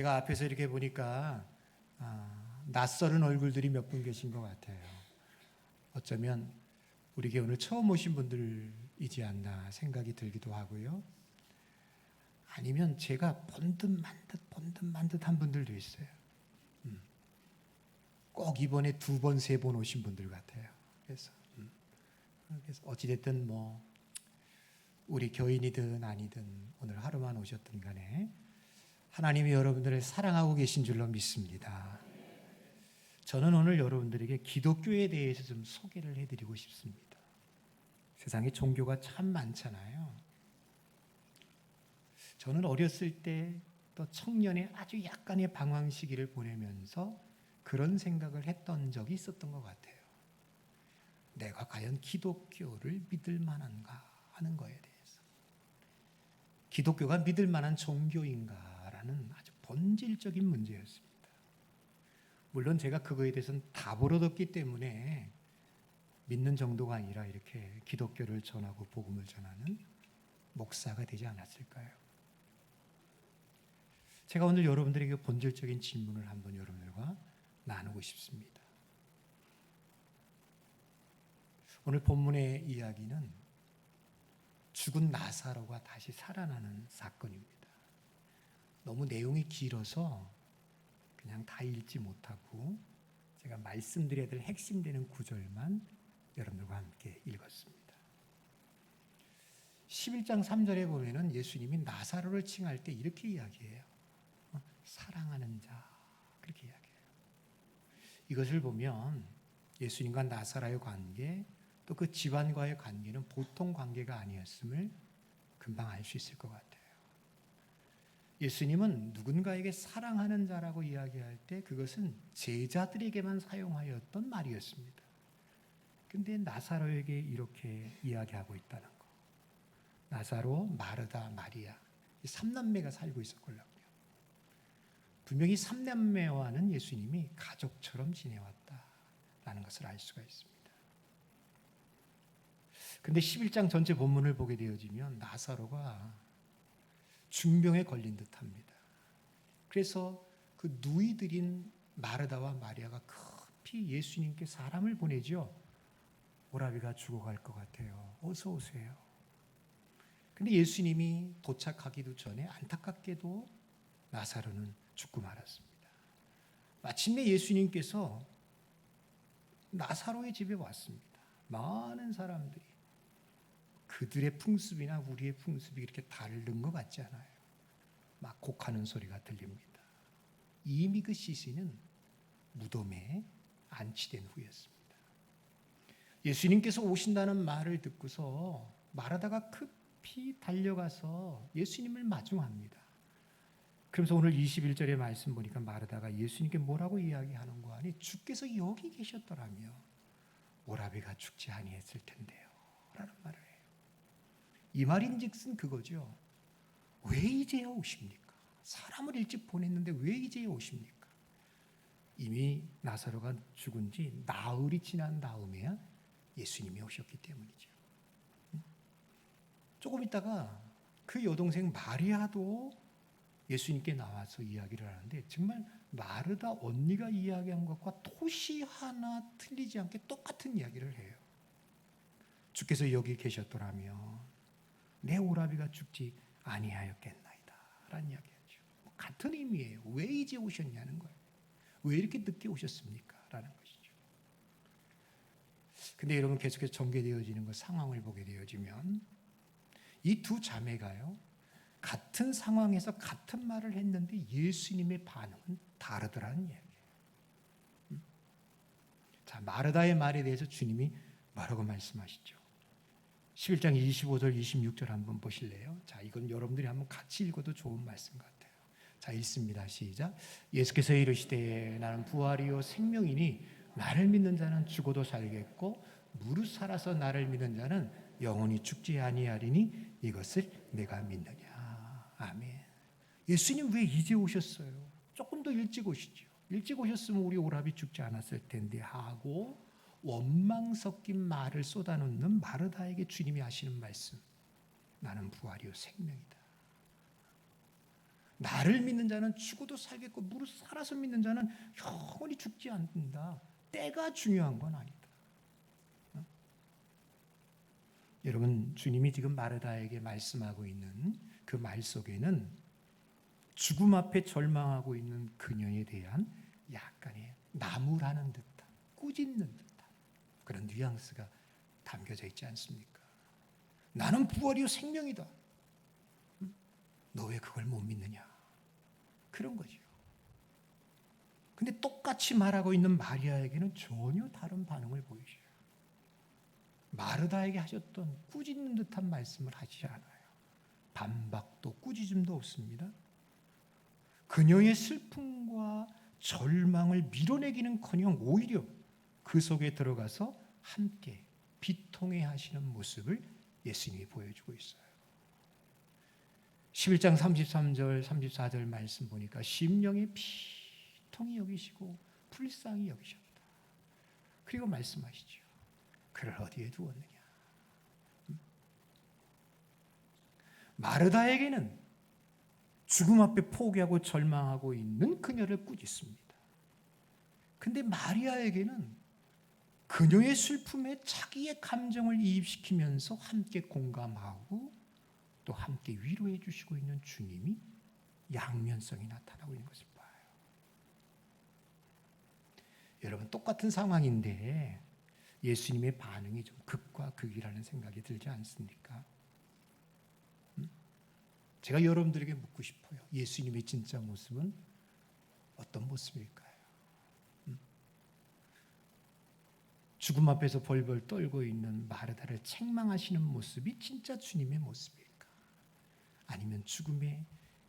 제가 앞에서 이렇게 보니까 낯설은 얼굴들이 몇 분 계신 것 같아요. 어쩌면 우리 교회 오늘 처음 오신 분들이지 않나 생각이 들기도 하고요. 아니면 제가 본 듯 만 듯한 분들도 있어요. 꼭 이번에 2번, 3번 오신 분들 같아요. 그래서 어찌됐든 우리 교인이든 아니든 오늘 하루만 오셨든 간에 하나님이 여러분들을 사랑하고 계신 줄로 믿습니다. 저는 오늘 여러분들에게 기독교에 대해서 좀 소개를 해드리고 싶습니다. 세상에 종교가 참 많잖아요. 저는 어렸을 때 또 청년의 아주 약간의 방황 시기를 보내면서 그런 생각을 했던 적이 있었던 것 같아요. 내가 과연 기독교를 믿을 만한가 하는 거에 대해서. 기독교가 믿을 만한 종교인가라는 아주 본질적인 문제였습니다. 물론 제가 그거에 대해서는 답을 얻었기 때문에 믿는 정도가 아니라 이렇게 기독교를 전하고 복음을 전하는 목사가 되지 않았을까요? 제가 오늘 여러분들에게 본질적인 질문을 한번 여러분들과 나누고 싶습니다. 오늘 본문의 이야기는 죽은 나사로가 다시 살아나는 사건입니다. 너무 내용이 길어서 그냥 다 읽지 못하고 제가 말씀드려야 될 핵심되는 구절만 여러분들과 함께 읽었습니다. 11장 3절에 보면은 예수님이 나사로를 칭할 때 이렇게 이야기해요. 사랑하는 자, 그렇게 이야기해요. 이것을 보면 예수님과 나사로의 관계, 또 그 집안과의 관계는 보통 관계가 아니었음을 금방 알 수 있을 것 같아요. 예수님은 누군가에게 사랑하는 자라고 이야기할 때 그것은 제자들에게만 사용하였던 말이었습니다. 근데 나사로에게 이렇게 이야기하고 있다는 거. 나사로, 마르다, 마리아, 이 3남매가 살고 있었거든요. 분명히 3남매와는 예수님이 가족처럼 지내왔다라는 것을 알 수가 있습니다. 근데 11장 전체 본문을 보게 되어지면 나사로가 중병에 걸린 듯합니다. 그래서 그 누이들인 마르다와 마리아가 급히 예수님께 사람을 보내죠. 오라비가 죽어갈 것 같아요. 어서 오세요. 근데 예수님이 도착하기도 전에 안타깝게도 나사로는 죽고 말았습니다. 마침내 예수님께서 나사로의 집에 왔습니다. 많은 사람들이 그들의 풍습이나 우리의 풍습이 이렇게 다른 것 같지 않아요. 막 곡하는 소리가 들립니다. 이미 그 시신은 무덤에 안치된 후였습니다. 예수님께서 오신다는 말을 듣고서 마르다가 급히 달려가서 예수님을 마중합니다. 그러면서 오늘 21절의 말씀 보니까 마르다가 예수님께 뭐라고 이야기하는 거 아니? 주께서 여기 계셨더라며 오라비가 죽지 아니했을 텐데요 라는 말을 해요. 이 말인즉슨 그거죠. 왜 이제야 오십니까? 사람을 일찍 보냈는데 왜 이제야 오십니까? 이미 나사로가 죽은 지 나흘이 지난 다음에야 예수님이 오셨기 때문이죠. 조금 있다가 그 여동생 마리아도 예수님께 나와서 이야기를 하는데 정말 마르다 언니가 이야기한 것과 토시 하나 틀리지 않게 똑같은 이야기를 해요. 주께서 여기 계셨더라면 내 오라비가 죽지 아니하였겠나이다 라는 이야기하죠. 같은 의미예요. 왜 이제 오셨냐는 거예요. 왜 이렇게 늦게 오셨습니까? 라는 것이죠. 근데 여러분 계속해서 전개되어지는 그 상황을 보게 되어지면 이 두 자매가요. 같은 상황에서 같은 말을 했는데 예수님의 반응은 다르더라는 이야기예요. 자, 마르다의 말에 대해서 주님이 뭐라고 말씀하시죠? 11장 25절, 26절 한번 보실래요? 자, 이건 여러분들이 한번 같이 읽어도 좋은 말씀 같아요. 자, 읽습니다. 시작. 예수께서 이르시되 나는 부활이요 생명이니 나를 믿는 자는 죽어도 살겠고 무릇 살아서 나를 믿는 자는 영원히 죽지 아니하리니 이것을 내가 믿느냐. 아멘. 예수님 왜 이제 오셨어요? 조금 더 일찍 오시죠. 일찍 오셨으면 우리 오라비 죽지 않았을 텐데 하고 원망 섞인 말을 쏟아놓는 마르다에게 주님이 하시는 말씀. 나는 부활이요 생명이다. 나를 믿는 자는 죽어도 살겠고 무릇 살아서 믿는 자는 영원히 죽지 않는다. 때가 중요한 건 아니다. 여러분, 주님이 지금 마르다에게 말씀하고 있는 그 말 속에는 죽음 앞에 절망하고 있는 그녀에 대한 약간의 나무라는 듯한, 꾸짖는 듯한 그런 뉘앙스가 담겨져 있지 않습니까? 나는 부활이요 생명이다. 너 왜 그걸 못 믿느냐? 그런 거죠. 근데 똑같이 말하고 있는 마리아에게는 전혀 다른 반응을 보이셔요. 마르다에게 하셨던 꾸짖는 듯한 말씀을 하시지 않아요. 반박도 꾸짖음도 없습니다. 그녀의 슬픔과 절망을 밀어내기는커녕 오히려 그 속에 들어가서 함께 비통해 하시는 모습을 예수님이 보여주고 있어요. 11장 33절 34절 말씀 보니까 심령이 비통히 여기시고 불쌍히 여기셨다. 그리고 말씀하시죠. 그를 어디에 두었느냐. 마르다에게는 죽음 앞에 포기하고 절망하고 있는 그녀를 꾸짖습니다. 근데 마리아에게는 그녀의 슬픔에 자기의 감정을 이입시키면서 함께 공감하고 또 함께 위로해 주시고 있는 주님이 양면성이 나타나고 있는 것을 봐요. 여러분, 똑같은 상황인데 예수님의 반응이 좀 극과 극이라는 생각이 들지 않습니까? 제가 여러분들에게 묻고 싶어요. 예수님의 진짜 모습은 어떤 모습일까요? 죽음 앞에서 벌벌 떨고 있는 마르다를 책망하시는 모습이 진짜 주님의 모습일까? 아니면 죽음의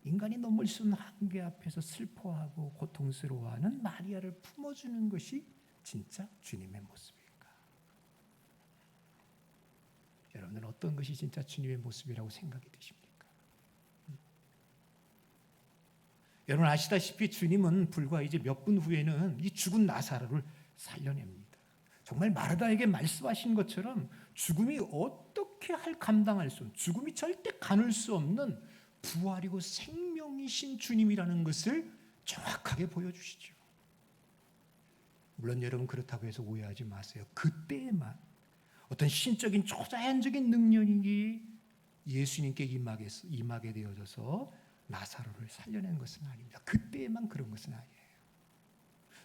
인간이 넘을 수 없는 한계 앞에서 슬퍼하고 고통스러워하는 마리아를 품어주는 것이 진짜 주님의 모습일까? 여러분은 어떤 것이 진짜 주님의 모습이라고 생각이 드십니까? 여러분 아시다시피 주님은 불과 이제 몇 분 후에는 이 죽은 나사로를 살려냅니다. 정말 마르다에게 말씀하신 것처럼 죽음이 어떻게 감당할 수 없는, 죽음이 절대 가눌 수 없는 부활이고 생명이신 주님이라는 것을 정확하게 보여주시죠. 물론 여러분 그렇다고 해서 오해하지 마세요. 그때에만 어떤 신적인 초자연적인 능력이 예수님께 임하게 되어져서 나사로를 살려낸 것은 아닙니다. 그때에만 그런 것은 아니에요.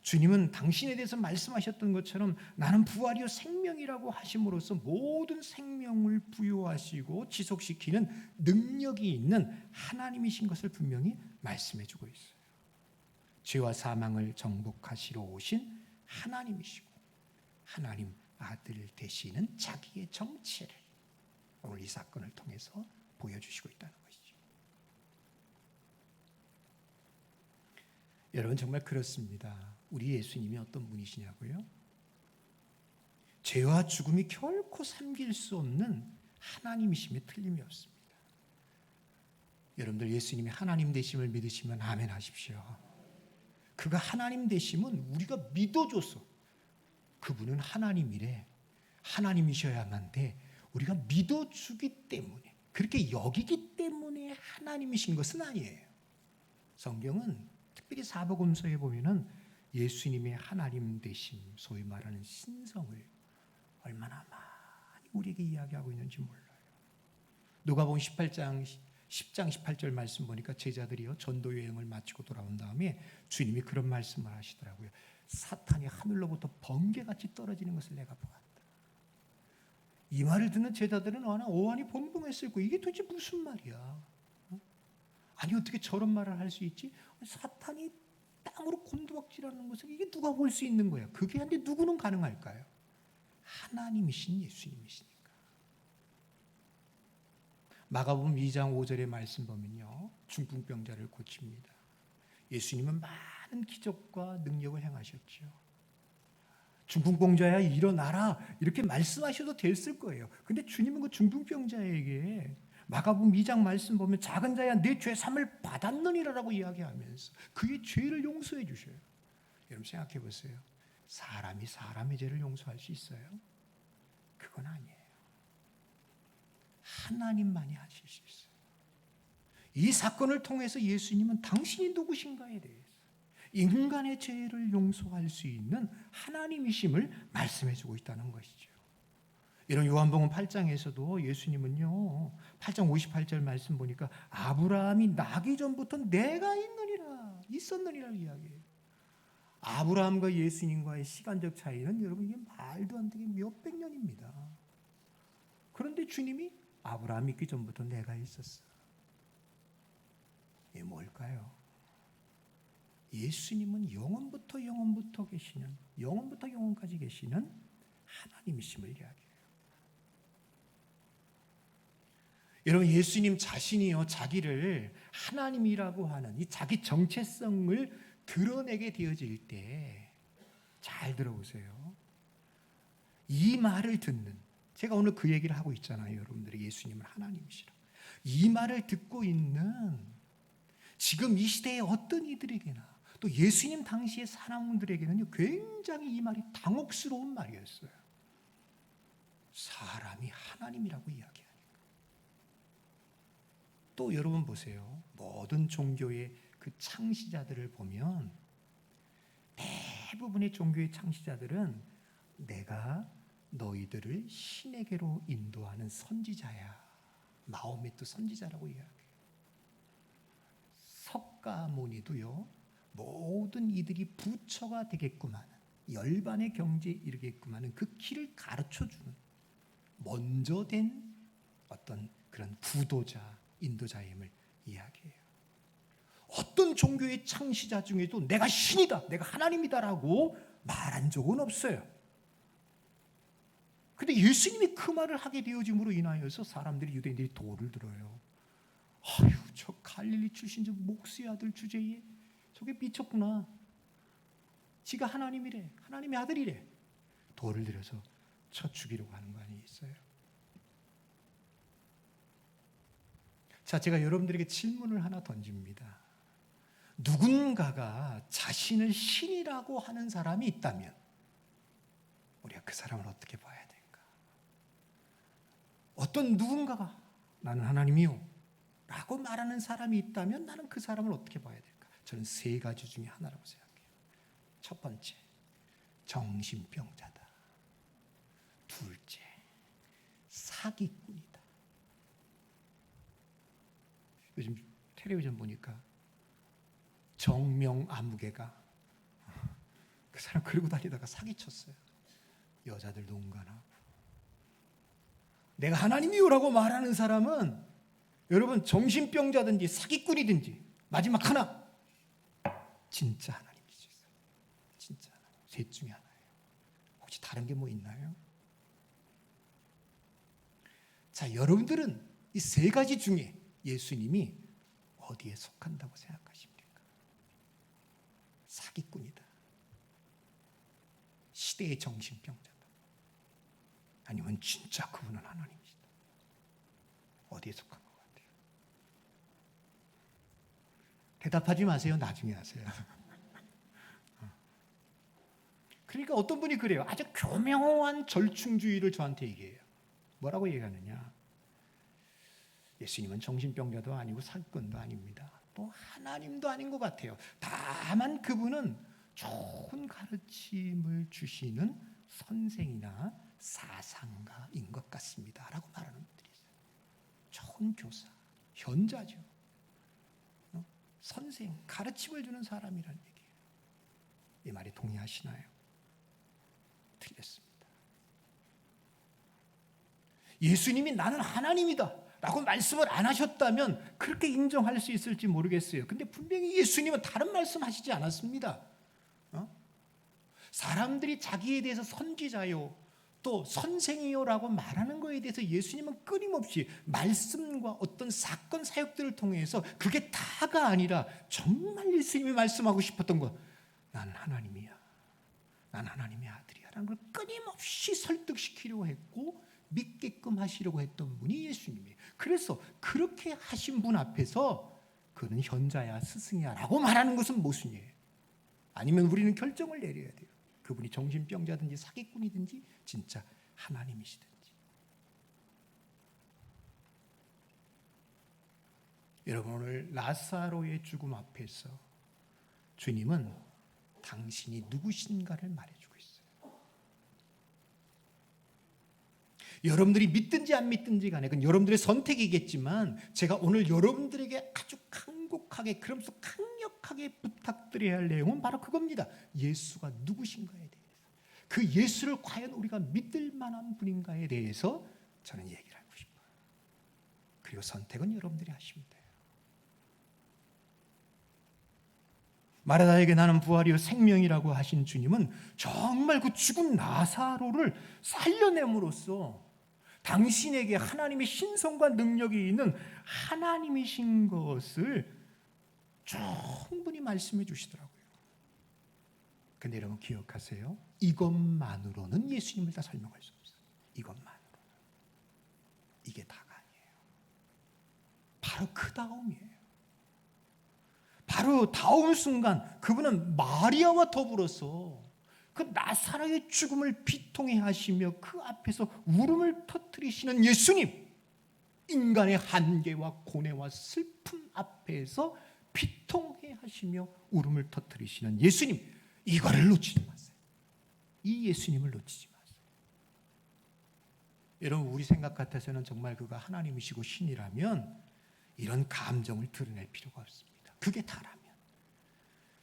주님은 당신에 대해서 말씀하셨던 것처럼 나는 부활이요 생명이라고 하심으로써 모든 생명을 부여하시고 지속시키는 능력이 있는 하나님이신 것을 분명히 말씀해주고 있어요. 죄와 사망을 정복하시러 오신 하나님이시고 하나님 아들 되시는 자기의 정체를 오늘 이 사건을 통해서 보여주시고 있다는 것이죠. 여러분 정말 그렇습니다. 우리 예수님이 어떤 분이시냐고요? 죄와 죽음이 결코 삼킬 수 없는 하나님이심에 틀림이 없습니다. 여러분들 예수님이 하나님 되심을 믿으시면 아멘 하십시오. 그가 하나님 되심은 우리가 믿어줘서 그분은 하나님이래, 하나님이셔야만 돼, 우리가 믿어주기 때문에, 그렇게 여기기 때문에 하나님이신 것은 아니에요. 성경은 특별히 사복음서에 보면은 예수님의 하나님 되심, 소위 말하는 신성을 얼마나 많이 우리에게 이야기하고 있는지 몰라요. 누가복음 10장 18절 말씀 보니까 제자들이요 전도 여행을 마치고 돌아온 다음에 주님이 그런 말씀을 하시더라고요. 사탄이 하늘로부터 번개같이 떨어지는 것을 내가 보았다. 이 말을 듣는 제자들은 오한이 본붕했을 거예요. 이게 도대체 무슨 말이야? 아니 어떻게 저런 말을 할 수 있지? 사탄이 땅으로 곤두박질하는 것을 이게 누가 볼 수 있는 거야? 그게 한데 누구는 가능할까요? 하나님이신 예수님이시니까. 마가복음 2장 5절의 말씀 보면요, 중풍병자를 고칩니다. 예수님은 많은 기적과 능력을 행하셨죠. 중풍병자야 일어나라 이렇게 말씀하셔도 됐을 거예요. 근데 주님은 그 중풍병자에게 마가복음 2장 말씀 보면 작은 자야 내 죄 사함을 받았느니라라고 이야기하면서 그의 죄를 용서해 주셔요. 여러분 생각해 보세요. 사람이 사람의 죄를 용서할 수 있어요? 그건 아니에요. 하나님만이 하실 수 있어요. 이 사건을 통해서 예수님은 당신이 누구신가에 대해서 인간의 죄를 용서할 수 있는 하나님이심을 말씀해주고 있다는 것이죠. 이런 요한복음 8장에서도 예수님은요, 8장 58절 말씀 보니까 아브라함이 나기 전부터 내가 있었느니라 이야기해요. 아브라함과 예수님과의 시간적 차이는 여러분 이게 말도 안 되게 몇백 년입니다. 그런데 주님이 아브라함 믿기 전부터 내가 있었어. 이게 뭘까요? 예수님은 영원부터 계시는, 영원부터 영원까지 계시는 하나님이심을 이야기해요. 여러분, 예수님 자신이요, 자기를 하나님이라고 하는 이 자기 정체성을 드러내게 되어질 때 잘 들어보세요. 이 말을 듣는, 제가 오늘 그 얘기를 하고 있잖아요. 여러분들이 예수님은 하나님이시라. 이 말을 듣고 있는 지금 이 시대의 어떤 이들에게나 또 예수님 당시의 사람들에게는 굉장히 이 말이 당혹스러운 말이었어요. 사람이 하나님이라고 이야기하니까. 또 여러분 보세요. 모든 종교의 그 창시자들을 보면 대부분의 종교의 창시자들은 내가 너희들을 신에게로 인도하는 선지자야. 마호메트 선지자라고 이야기해요. 석가모니도요, 모든 이들이 부처가 되게끔 하는, 열반의 경지에 이르게끔 하는 그 길을 가르쳐주는 먼저 된 어떤 그런 구도자, 인도자임을 이야기해요. 어떤 종교의 창시자 중에도 내가 신이다, 내가 하나님이다라고 말한 적은 없어요. 근데 예수님이 그 말을 하게 되어짐으로 인하여서 사람들이, 유대인들이 도를 들어요. 아유, 저 갈릴리 출신 저 목수의 아들 주제에 저게 미쳤구나. 지가 하나님이래, 하나님의 아들이래. 도를 들여서 쳐 죽이려고 하는 거 아니겠어요? 자, 제가 여러분들에게 질문을 하나 던집니다. 누군가가 자신을 신이라고 하는 사람이 있다면 우리가 그 사람을 어떻게 봐야 될까? 어떤 누군가가 나는 하나님이요 라고 말하는 사람이 있다면 나는 그 사람을 어떻게 봐야 될까? 저는 세 가지 중에 하나라고 생각해요. 첫 번째, 정신병자다. 둘째, 사기꾼이다. 요즘 텔레비전 보니까 정명아무개가 그 사람 그러고 다니다가 사기쳤어요. 여자들도 운간하고. 내가 하나님이요라고 말하는 사람은 여러분 정신병자든지 사기꾼이든지 마지막 하나, 진짜 하나님이죠. 진짜 하나님. 셋 중에 하나예요. 혹시 다른 게 뭐 있나요? 자, 여러분들은 이 세 가지 중에 예수님이 어디에 속한다고 생각하십니까? 사기꾼이다. 시대의 정신병자다. 아니면 진짜 그분은 하나님이시다. 어디에 속한 것 같아요? 대답하지 마세요. 나중에 하세요. 그러니까 어떤 분이 그래요. 아주 교묘한 절충주의를 저한테 얘기해요. 뭐라고 얘기하느냐? 예수님은 정신병자도 아니고 사기꾼도 아닙니다. 또 하나님도 아닌 것 같아요. 다만 그분은 좋은 가르침을 주시는 선생이나 사상가인 것 같습니다. 라고 말하는 분들이 있어요. 좋은 교사, 현자죠. 선생, 가르침을 주는 사람이라는 얘기예요. 이 말에 동의하시나요? 틀렸습니다. 예수님이 나는 하나님이다 라고 말씀을 안 하셨다면 그렇게 인정할 수 있을지 모르겠어요. 근데 분명히 예수님은 다른 말씀하시지 않았습니다. 사람들이 자기에 대해서 선지자요 또 선생이요라고 말하는 것에 대해서 예수님은 끊임없이 말씀과 어떤 사건 사역들을 통해서 그게 다가 아니라 정말 예수님이 말씀하고 싶었던 것, 나는 하나님이야, 난 하나님의 아들이야 라는 걸 끊임없이 설득시키려고 했고 믿게끔 하시려고 했던 분이 예수님이에요. 그래서 그렇게 하신 분 앞에서 그는 현자야 스승이야 라고 말하는 것은 모순이에요. 아니면 우리는 결정을 내려야 돼요. 그분이 정신병자든지 사기꾼이든지 진짜 하나님이시든지. 여러분, 오늘 라사로의 죽음 앞에서 주님은 당신이 누구신가를 말해주고 있어요. 여러분들이 믿든지 안 믿든지 간에 그건 여러분들의 선택이겠지만, 제가 오늘 여러분들에게 아주 간곡하게, 그러면서 강력하게 부탁드려야 할 내용은 바로 그겁니다. 예수가 누구신가에 대해서, 그 예수를 과연 우리가 믿을 만한 분인가에 대해서 저는 얘기를 하고 싶어요. 그리고 선택은 여러분들이 하시면 돼요. 마르다에게 나는 부활이요 생명이라고 하신 주님은 정말 그 죽은 라사로를 살려냄으로써 당신에게 하나님의 신성과 능력이 있는 하나님이신 것을 충분히 말씀해 주시더라고요. 근데 여러분 기억하세요. 이것만으로는 예수님을 다 설명할 수 없어요. 이것만으로는. 이게 다가 아니에요. 바로 그 다음이에요. 바로 다음 순간 그분은 마리아와 더불어서 그 나사로의 죽음을 비통해 하시며 그 앞에서 울음을 터뜨리시는 예수님, 인간의 한계와 고뇌와 슬픔 앞에서 비통해 하시며 울음을 터뜨리시는 예수님, 이거를 놓치지 마세요. 이 예수님을 놓치지 마세요. 여러분, 우리 생각 같아서는 정말 그가 하나님이시고 신이라면 이런 감정을 드러낼 필요가 없습니다. 그게 다라면,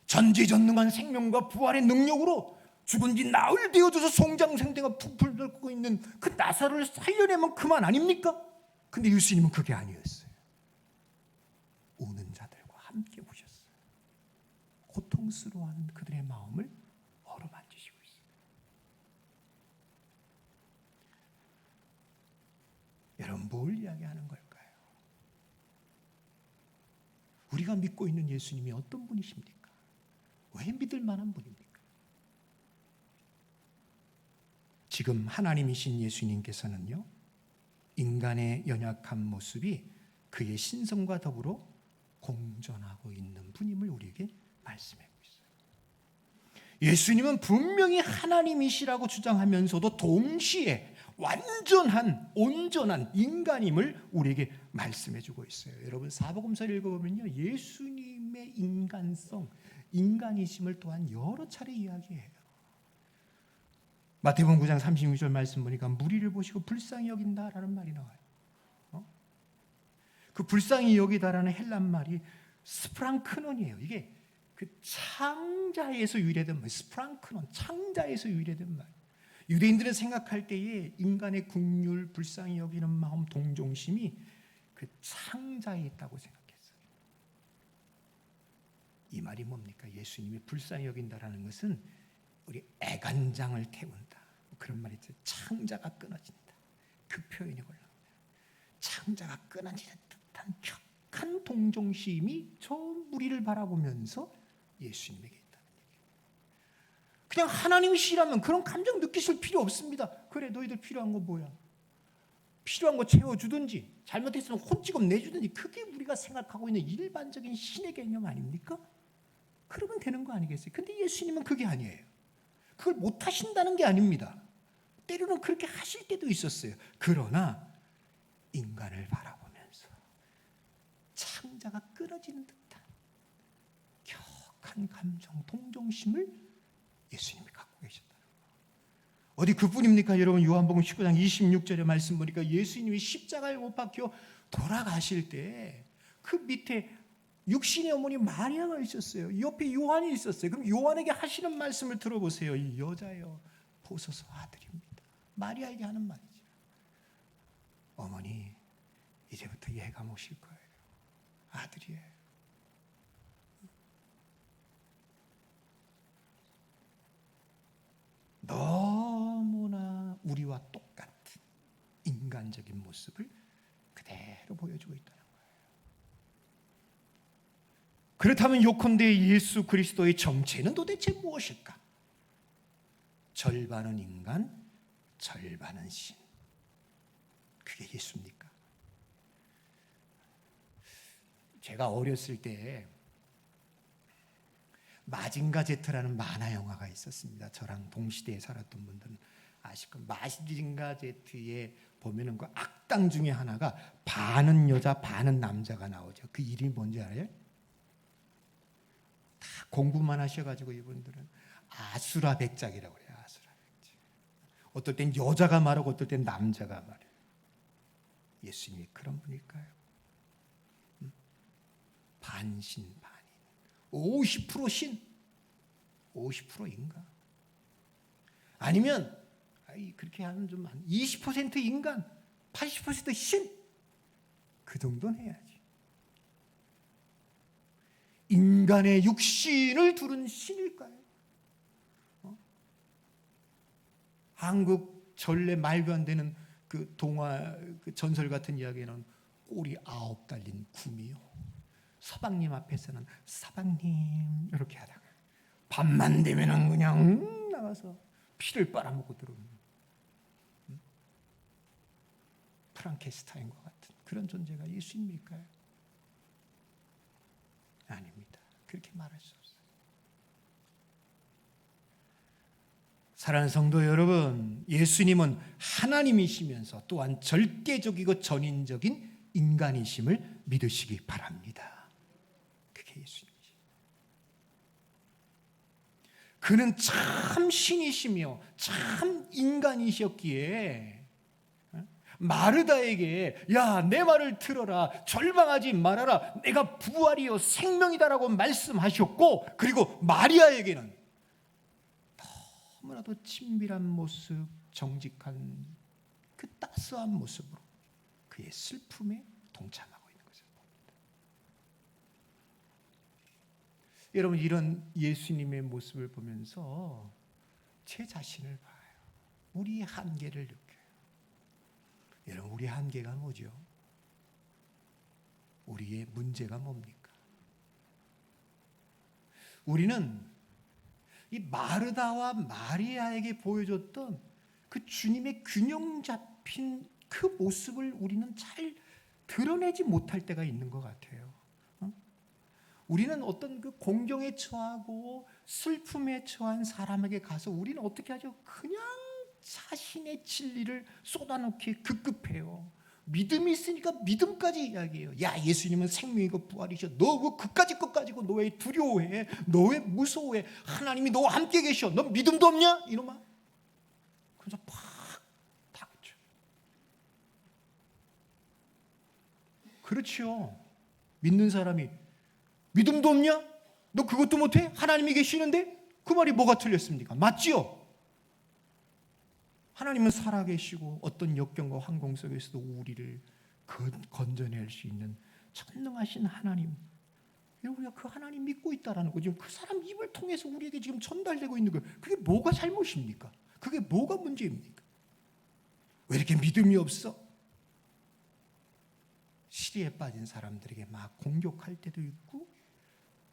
전지전능한 생명과 부활의 능력으로 죽은 지 나흘 되어져서 송장생대가 풀풀 끓고 있는 그 나사로를 살려내면 그만 아닙니까? 근데 예수님은 그게 아니었어요. 우는 자들과 함께 오셨어요. 고통스러워하는 그들의 마음을 어루만지시고 있어요. 여러분, 뭘 이야기하는 걸까요? 우리가 믿고 있는 예수님이 어떤 분이십니까? 왜 믿을 만한 분입니까? 지금 하나님이신 예수님께서는요, 인간의 연약한 모습이 그의 신성과 더불어 공존하고 있는 분임을 우리에게 말씀하고 있어요. 예수님은 분명히 하나님이시라고 주장하면서도 동시에 온전한 인간임을 우리에게 말씀해주고 있어요. 여러분, 사복음서를 읽어보면요, 예수님의 인간성, 인간이심을 또한 여러 차례 이야기해요. 마태복음 9장 36절 말씀 보니까 무리를 보시고 불쌍히 여긴다라는 말이 나와요. 그 불쌍히 여기다라는 헬란 말이 스프랑크논이에요. 이게 그 창자에서 유래된 말, 스프랑크논, 창자에서 유래된 말. 유대인들은 생각할 때에 인간의 긍휼, 불쌍히 여기는 마음, 동정심이 그 창자에 있다고 생각했어요. 이 말이 뭡니까? 예수님이 불쌍히 여긴다라는 것은 우리 애간장을 태운다, 그런 말이 있어요. 창자가 끊어진다, 그 표현이 올라옵니다. 창자가 끊어지는 듯한 격한 동정심이 저 무리를 바라보면서 예수님에게 있다는 얘기예요. 그냥 하나님이시라면 그런 감정 느끼실 필요 없습니다. 그래, 너희들 필요한 거 뭐야? 필요한 거 채워주든지, 잘못했으면 혼찌검 내주든지, 그게 우리가 생각하고 있는 일반적인 신의 개념 아닙니까? 그러면 되는 거 아니겠어요? 근데 예수님은 그게 아니에요. 그걸 못 하신다는 게 아닙니다. 때로는 그렇게 하실 때도 있었어요. 그러나 인간을 바라보면서 창자가 끊어지는 듯한 격한 감정, 동정심을 예수님이 갖고 계셨다는 거예요. 어디 그뿐입니까? 여러분, 요한복음 19장 26절의 말씀 보니까 예수님이 십자가에 못 박혀 돌아가실 때 그 밑에 육신의 어머니 마리아가 있었어요. 옆에 요한이 있었어요. 그럼 요한에게 하시는 말씀을 들어보세요. 이 여자여, 보소서 아들입니다. 마리아에게 하는 말이죠. 어머니, 이제부터 얘가 모실 거예요. 아들이에요. 너무나 우리와 똑같은 인간적인 모습을 그대로 보여주고 있다는 거예요. 그렇다면 요컨대 예수 그리스도의 정체는 도대체 무엇일까? 절반은 인간, 절반은 신. 그게 예수입니까? 제가 어렸을 때 마징가 제트라는 만화 영화가 있었습니다. 저랑 동시대에 살았던 분들은 아실 겁니다. 마징가 제트에 보면은 그 악당 중에 하나가 반은 여자 반은 남자가 나오죠. 그 이름이 뭔지 알아요? 다 공부만 하셔가지고 이분들은 아수라 백작이라고 그래요. 아수라 백작. 어떨 땐 여자가 말하고 어떨 땐 남자가 말해요. 예수님이 그런 분일까요? 반신 반인. 50% 신, 50% 인간. 아니면 그렇게 하면 좀 20% 인간, 80% 신. 그 정도는 해야지. 인간의 육신을 두른 신일까요? 한국 전래 말도 안 되는 그 동화, 그 전설 같은 이야기는 꼬리 9 달린 구미요. 서방님 앞에서는 서방님 이렇게 하다가 밤만 되면은 그냥 나가서 피를 빨아먹고 들어오는 프랑켄슈타인과 같은 그런 존재가 예수님일까요? 아닙니다. 그렇게 말할 수 없어요. 사랑하는 성도 여러분, 예수님은 하나님이시면서 또한 절대적이고 전인적인 인간이심을 믿으시기 바랍니다. 그게 예수님이시죠. 그는 참 신이시며 참 인간이셨기에 마르다에게 야, 내 말을 들어라, 절망하지 말아라, 내가 부활이요 생명이다라고 말씀하셨고, 그리고 마리아에게는 너무나도 친밀한 모습, 정직한 그 따스한 모습으로 그의 슬픔에 동참하고 있는 것을 봅니다. 여러분, 이런 예수님의 모습을 보면서 제 자신을 봐요. 우리의 한계를 느껴요. 여러분, 우리의 한계가 뭐죠? 우리의 문제가 뭡니까? 우리는 이 마르다와 마리아에게 보여줬던 그 주님의 균형 잡힌 그 모습을 우리는 잘 드러내지 못할 때가 있는 것 같아요. 우리는 어떤 그 공경에 처하고 슬픔에 처한 사람에게 가서 우리는 어떻게 하죠? 그냥 자신의 진리를 쏟아놓기에 급급해요. 믿음이 있으니까 믿음까지 이야기해요. 야, 예수님은 생명이고 부활이셔. 너 왜 그까지 것 가지고 너 왜 두려워해? 너 왜 무서워해? 하나님이 너와 함께 계셔. 너 믿음도 없냐? 이놈아. 그래서 팍 닥쳐. 그렇죠. 믿는 사람이 믿음도 없냐? 너 그것도 못해? 하나님이 계시는데? 그 말이 뭐가 틀렸습니까? 맞지요? 하나님은 살아계시고 어떤 역경과 환공 속에서도 우리를 건져낼 수 있는 전능하신 하나님, 우리가 그 하나님 믿고 있다라는 거죠. 그 사람 입을 통해서 우리에게 지금 전달되고 있는 거예요. 그게 뭐가 잘못입니까? 그게 뭐가 문제입니까? 왜 이렇게 믿음이 없어? 시리에 빠진 사람들에게 막 공격할 때도 있고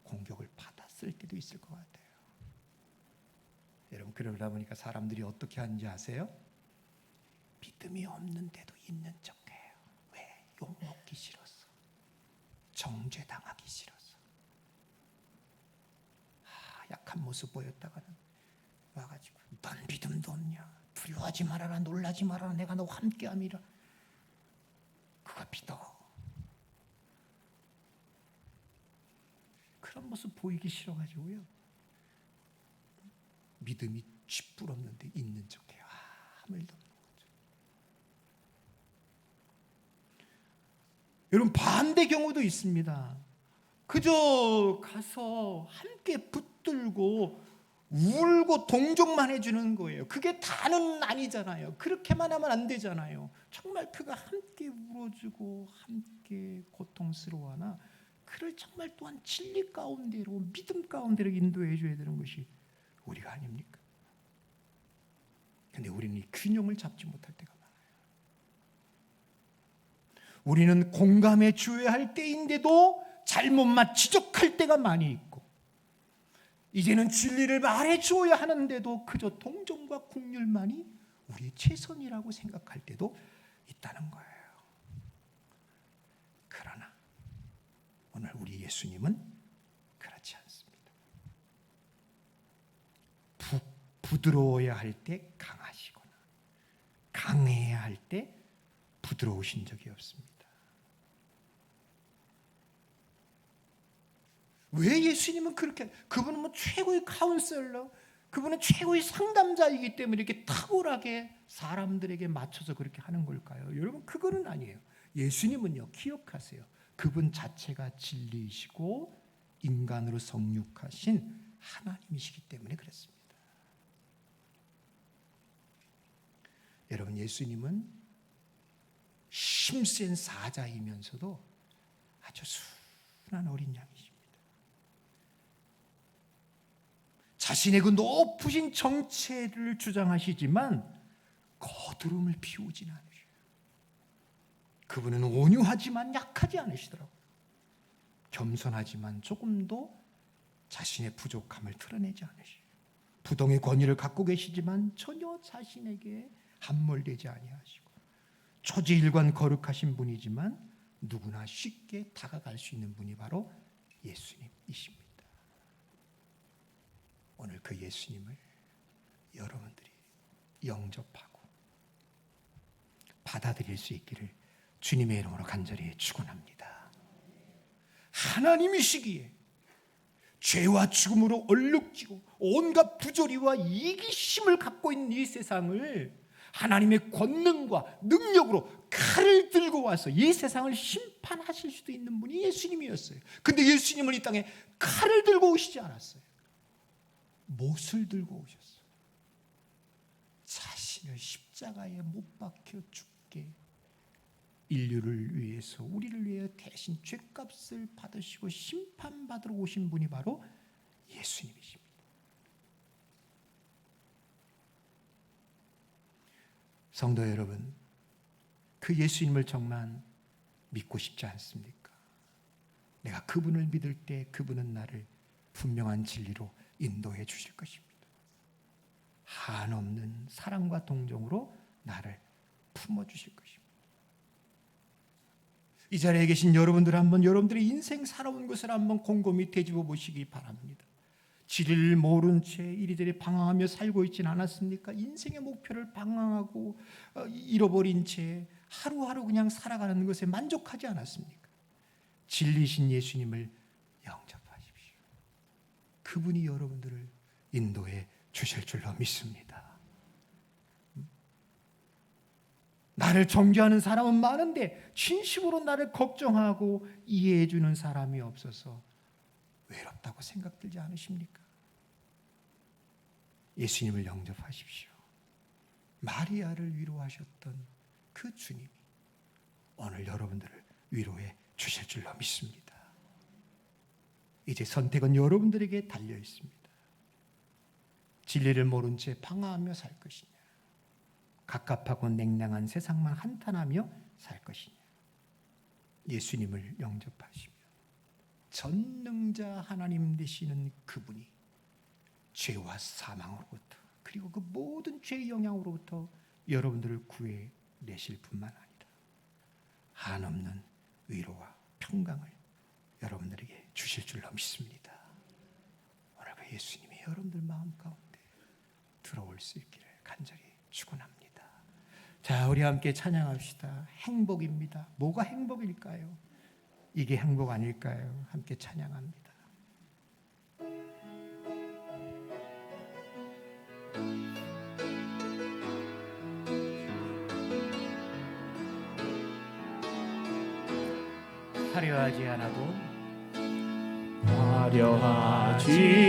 공격을 받았을 때도 있을 것 같아요. 여러분, 그러다 보니까 사람들이 어떻게 하는지 아세요? 믿음이 없는데도 있는 척해요. 왜? 욕먹기 싫었어. 정죄당하기 싫었어. 약한 모습 보였다가는 와가지고 넌 믿음도 없냐? 두려워하지 말아라, 놀라지 말아라, 내가 너와 함께함이라. 그거 믿어. 그런 모습 보이기 싫어가지고요. 믿음이 쥐뿔 없는데 있는 척해요. 아무 일도 없는 거죠. 여러분, 반대 경우도 있습니다. 그저 가서 함께 붙들고 울고 동정만 해주는 거예요. 그게 다는 아니잖아요. 그렇게만 하면 안 되잖아요. 정말 그가 함께 울어주고 함께 고통스러워하나 그를 정말 또한 진리 가운데로, 믿음 가운데로 인도해 줘야 되는 것이 우리가 아닙니까? 근데 우리는 이 균형을 잡지 못할 때가 많아요. 우리는 공감해 줘야 할 때인데도 잘못만 지적할 때가 많이 있고, 이제는 진리를 말해 줘야 하는데도 그저 동정과 긍휼만이 우리의 최선이라고 생각할 때도 있다는 거예요. 그러나 오늘 우리 예수님은 그렇지 않습니다. 부드러워야 할 때 강하시거나 들어오신 적이 없습니다. 왜 예수님은 그렇게, 그분은 뭐 최고의 카운셀러, 그분은 최고의 상담자이기 때문에 이렇게 탁월하게 사람들에게 맞춰서 그렇게 하는 걸까요? 여러분, 그거는 아니에요. 예수님은요, 기억하세요. 그분 자체가 진리이시고 인간으로 성육하신 하나님이시기 때문에 그렇습니다. 여러분, 예수님은 힘센 사자이면서도 아주 순한 어린 양이십니다. 자신의 그 높으신 정체를 주장하시지만 거드름을 피우진 않으셔요. 그분은 온유하지만 약하지 않으시더라고요. 겸손하지만 조금도 자신의 부족함을 드러내지 않으셔요. 부동의 권위를 갖고 계시지만 전혀 자신에게 함몰되지 아니하시고, 초지일관 거룩하신 분이지만 누구나 쉽게 다가갈 수 있는 분이 바로 예수님이십니다. 오늘 그 예수님을 여러분들이 영접하고 받아들일 수 있기를 주님의 이름으로 간절히 축원합니다. 하나님이시기에 죄와 죽음으로 얼룩지고 온갖 부조리와 이기심을 갖고 있는 이 세상을 하나님의 권능과 능력으로 칼을 들고 와서 이 세상을 심판하실 수도 있는 분이 예수님이었어요. 근데 예수님은 이 땅에 칼을 들고 오시지 않았어요. 못을 들고 오셨어요. 자신을 십자가에 못 박혀 죽게 인류를 위해서, 우리를 위해 대신 죄값을 받으시고 심판받으러 오신 분이 바로 예수님이십니다. 성도 여러분, 그 예수님을 정말 믿고 싶지 않습니까? 내가 그분을 믿을 때 그분은 나를 분명한 진리로 인도해 주실 것입니다. 한없는 사랑과 동정으로 나를 품어주실 것입니다. 이 자리에 계신 여러분들 한번 여러분들의 인생 살아온 것을 한번 곰곰이 되짚어 보시기 바랍니다. 진리를 모른 채 이리저리 방황하며 살고 있지는 않았습니까? 인생의 목표를 방황하고 잃어버린 채 하루하루 그냥 살아가는 것에 만족하지 않았습니까? 진리신 예수님을 영접하십시오. 그분이 여러분들을 인도해 주실 줄로 믿습니다. 나를 정죄하는 사람은 많은데 진심으로 나를 걱정하고 이해해 주는 사람이 없어서 외롭다고 생각들지 않으십니까? 예수님을 영접하십시오. 마리아를 위로하셨던 그 주님이 오늘 여러분들을 위로해 주실 줄로 믿습니다. 이제 선택은 여러분들에게 달려 있습니다. 진리를 모른 채 방황하며 살 것이냐, 갑갑하고 냉랭한 세상만 한탄하며 살 것이냐, 예수님을 영접하시며 전능자 하나님 되시는 그분이 죄와 사망으로부터, 그리고 그 모든 죄의 영향으로부터 여러분들을 구해내실 뿐만 아니라 한없는 위로와 평강을 여러분들에게 주실 줄로 믿습니다. 오늘 그 예수님이 여러분들 마음 가운데 들어올 수 있기를 간절히 축원합니다. 자, 우리 함께 찬양합시다. 행복입니다. 뭐가 행복일까요? 이게 행복 아닐까요? 함께 찬양합니다. 화려하지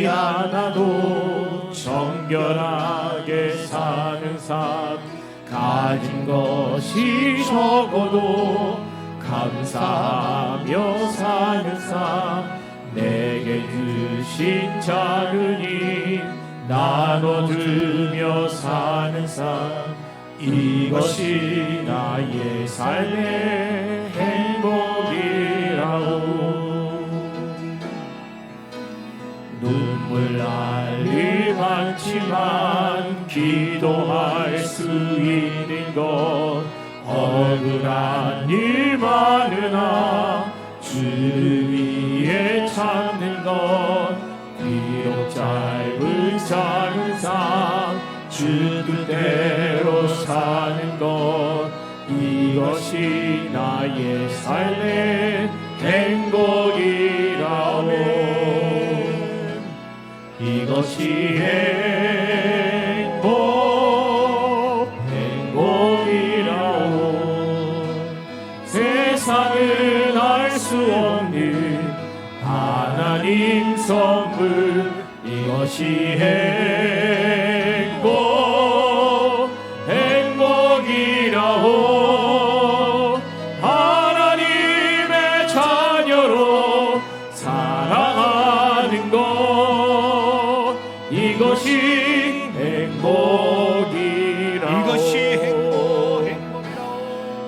않아도 정결하게 사는 삶, 가진 것이 적어도 감사하며 사는 삶, 내게 주신 작은 힘 나눠주며 사는 삶, 이것이 나의 삶의 행복이라오. 눈물 날 일 많지만 기도할 수 있는 것, 억울한 일 많으나 주를 위해 참는 것, 비록 짧은 작은 삶 주 뜻대로 사는 것, 이 이것이 나의 삶의 행복이라오. 이것이 행복이라오. 세상은 알 수 없는 하나님 선물, 이것이 행복이라오. 하나님의 자녀로 살아가는 것, 이것이 행복이라오.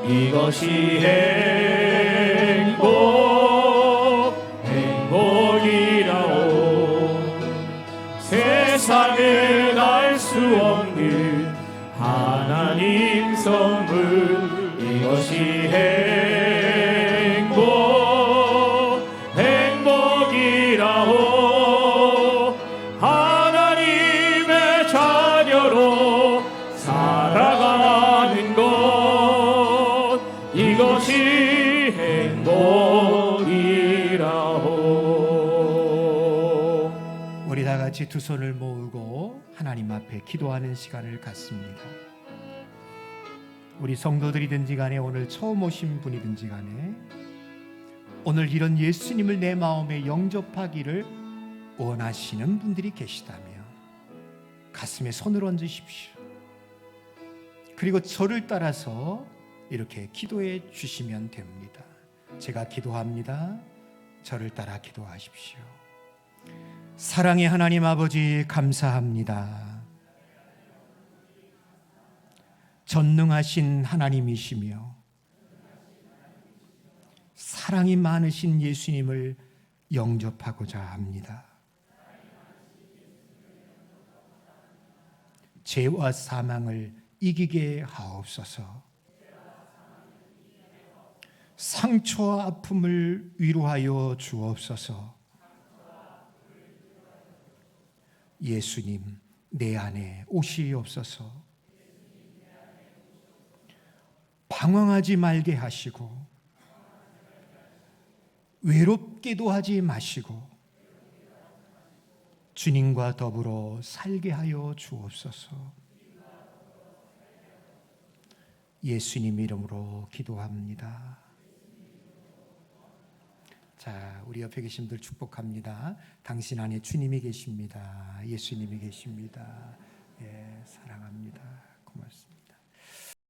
이것이 행복이라오. 세상은 알 수 없는 하나님 선물, 이것이 행복이라오. 하나님의 자녀로 살아가는 것, 이것이 행복이라오. 우리 다 같이 두 손을 모으고 하나님 앞에 기도하는 시간을 갖습니다. 우리 성도들이든지 간에 오늘 처음 오신 분이든지 간에 오늘 이런 예수님을 내 마음에 영접하기를 원하시는 분들이 계시다면 가슴에 손을 얹으십시오. 그리고 저를 따라서 이렇게 기도해 주시면 됩니다. 제가 기도합니다. 저를 따라 기도하십시오. 사랑의 하나님 아버지, 감사합니다. 전능하신 하나님이시며 사랑이 많으신 예수님을 영접하고자 합니다. 죄와 사망을 이기게 하옵소서. 상처와 아픔을 위로하여 주옵소서. 예수님, 내 안에 오시옵소서. 방황하지 말게 하시고 외롭게도 하지 마시고 주님과 더불어 살게 하여 주옵소서. 예수님 이름으로 기도합니다. 자, 우리 옆에 계신 분들 축복합니다. 당신 안에 주님이 계십니다. 예수님이 계십니다. 예, 사랑합니다. 고맙습니다.